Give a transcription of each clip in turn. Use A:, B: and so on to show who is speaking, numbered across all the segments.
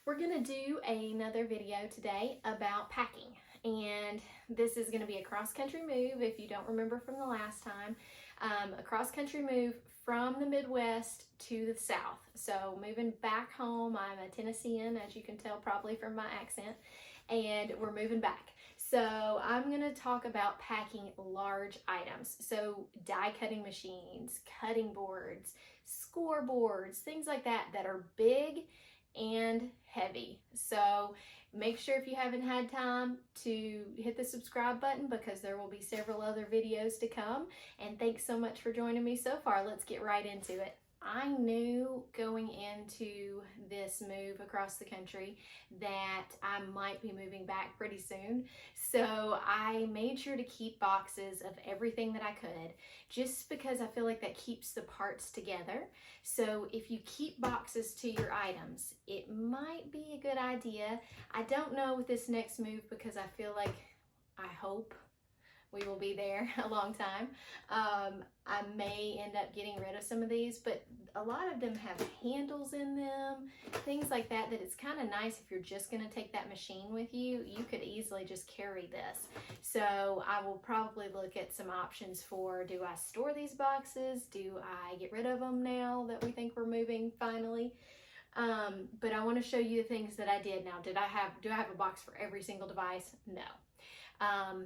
A: We're gonna do another video today about packing, and this is gonna be a cross-country move if you don't remember from the last time. A cross-country move from the Midwest to the South. So moving back home, I'm a Tennessean, as you can tell probably from my accent, and we're moving back. So I'm gonna talk about packing large items. So die cutting machines, cutting boards, scoreboards, things like that that are big and heavy. So make sure if you haven't had time to hit the subscribe button because there will be several other videos to come. And thanks so much for joining me so far. Let's get right into it. I knew going into this move across the country that I might be moving back pretty soon. So I made sure to keep boxes of everything that I could, just because I feel like that keeps the parts together. So if you keep boxes to your items, it might be a good idea. I don't know with this next move because I feel like, I hope we will be there a long time. I may end up getting rid of some of these, but a lot of them have handles in them, things like that, that it's kind of nice if you're just going to take that machine with you. You could easily just carry this. So I will probably look at some options for, do I store these boxes? Do I get rid of them now that we think we're moving finally? But I want to show you the things that I did. Now, do I have a box for every single device? No.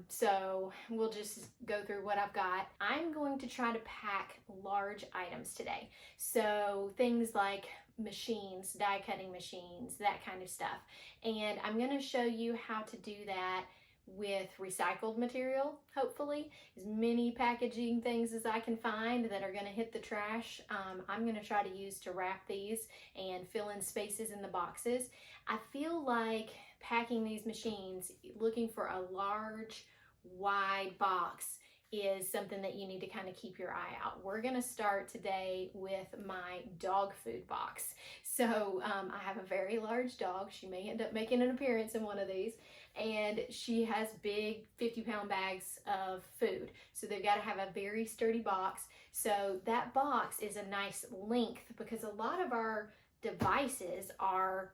A: So we'll just go through what I've got. I'm going to try to pack large items today. So things like machines, die cutting machines, that kind of stuff. And I'm going to show you how to do that with recycled material, hopefully. As many packaging things as I can find that are going to hit the trash, I'm going to try to use to wrap these and fill in spaces in the boxes. I feel like packing these machines, looking for a large, wide box is something that you need to kind of keep your eye out. We're going to start today with my dog food box. So I have a very large dog. She may end up making an appearance in one of these, and she has big 50-pound bags of food. So they've got to have a very sturdy box. So that box is a nice length because a lot of our devices are,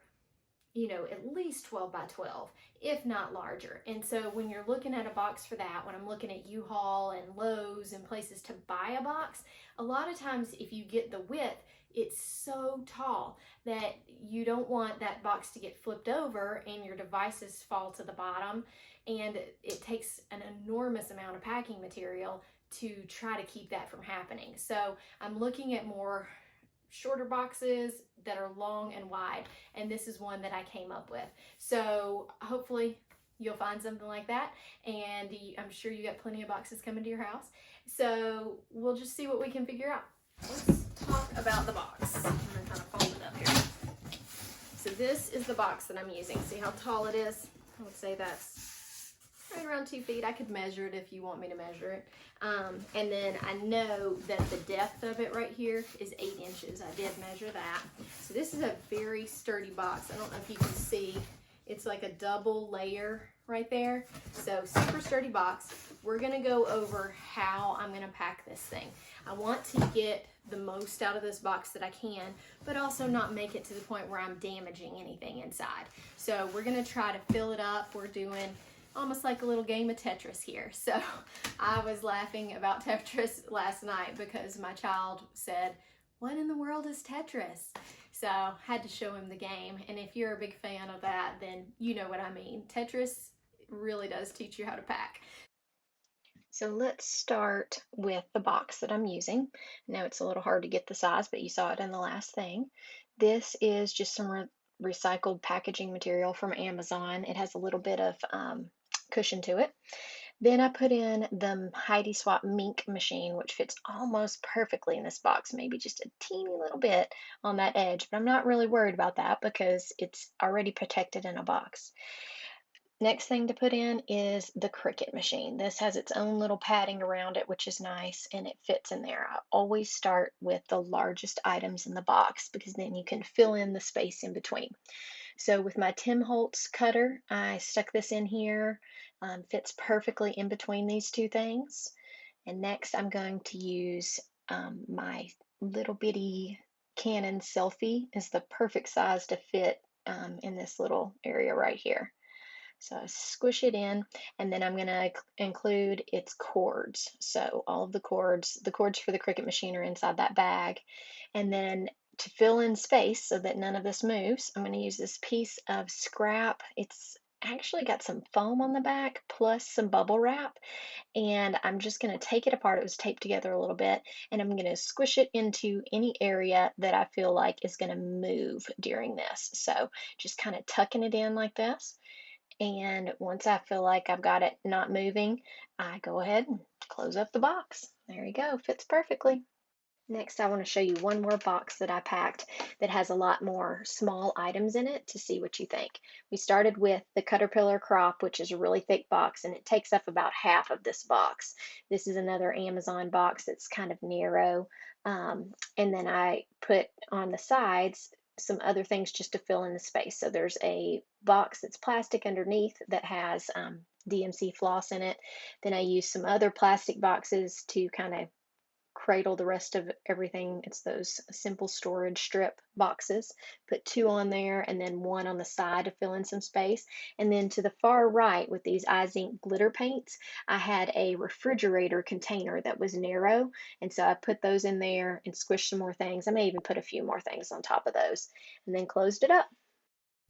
A: you know, at least 12 by 12, if not larger. And so when you're looking at a box for that, when I'm looking at U-Haul and Lowe's and places to buy a box, a lot of times if you get the width, it's so tall that you don't want that box to get flipped over and your devices fall to the bottom. And it takes an enormous amount of packing material to try to keep that from happening. So I'm looking at more shorter boxes that are long and wide, and this is one that I came up with. So hopefully you'll find something like that, and I'm sure you got plenty of boxes coming to your house. So we'll just see what we can figure out. Let's talk about the box. I'm gonna kind of fold it up here. So this is the box that I'm using. See how tall it is? I would say that's right around 2 feet. I could measure it if you want me to measure it. And then I know that the depth of it right here is 8 inches. I did measure that. So this is a very sturdy box. I don't know if you can see. It's like a double layer right there. So super sturdy box. We're gonna go over how I'm gonna pack this thing. I want to get the most out of this box that I can, but also not make it to the point where I'm damaging anything inside. So we're gonna try to fill it up. We're doing almost like a little game of Tetris here. So I was laughing about Tetris last night because my child said, "What in the world is Tetris?" So I had to show him the game. And if you're a big fan of that, then you know what I mean. Tetris really does teach you how to pack. So let's start with the box that I'm using. Now it's a little hard to get the size, but you saw it in the last thing. This is just some recycled packaging material from Amazon. It has a little bit of cushion to it. Then I put in the Heidi Swapp MINC machine, which fits almost perfectly in this box, maybe just a teeny little bit on that edge, but I'm not really worried about that because it's already protected in a box. Next thing to put in is the Cricut machine. This has its own little padding around it, which is nice, and it fits in there. I always start with the largest items in the box because then you can fill in the space in between. So with my Holtz cutter, I stuck this in here. Fits perfectly in between these two things. And next I'm going to use my little bitty Canon selfie. Is the perfect size to fit
B: in this little area right here. So I squish it in, and then I'm going to include its cords. So all of the cords for the Cricut machine are inside that bag. And then to fill in space so that none of this moves, I'm going to use this piece of scrap. It's actually got some foam on the back plus some bubble wrap, and I'm just going to take it apart. It was taped together a little bit, and I'm going to squish it into any area that I feel like is going to move during this. So just kind of tucking it in like this. And once I feel like I've got it not moving, I go ahead and close up the box. There you go, fits perfectly. Next, I want to show you one more box that I packed that has a lot more small items in it to see what you think. We started with the Caterpillar Crop, which is a really thick box, and it takes up about half of this box. This is another Amazon box that's kind of narrow. And then I put on the sides some other things just to fill in the space. So there's a box that's plastic underneath that has DMC floss in it. Then I use some other plastic boxes to kind of cradle the rest of everything. It's those simple storage strip boxes. Put 2 on there and then 1 on the side to fill in some space. And then to the far right with these IZINK glitter paints, I had a refrigerator container that was narrow, and so I put those in there and squished some more things. I may even put a few more things on top of those, and then closed it up.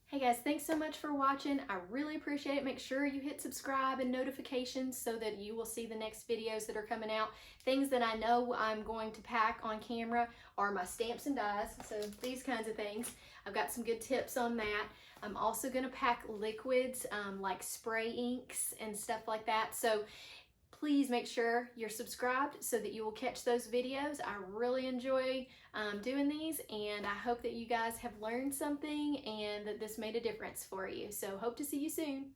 A: Hey guys, thanks so much for watching. I really appreciate it. Make sure you hit subscribe and notifications so that you will see the next videos that are coming out. Things that I know I'm going to pack on camera are my stamps and dies, so these kinds of things. I've got some good tips on that. I'm also going to pack liquids like spray inks and stuff like that. So please make sure you're subscribed so that you will catch those videos. I really enjoy doing these, and I hope that you guys have learned something and that this made a difference for you. So hope to see you soon.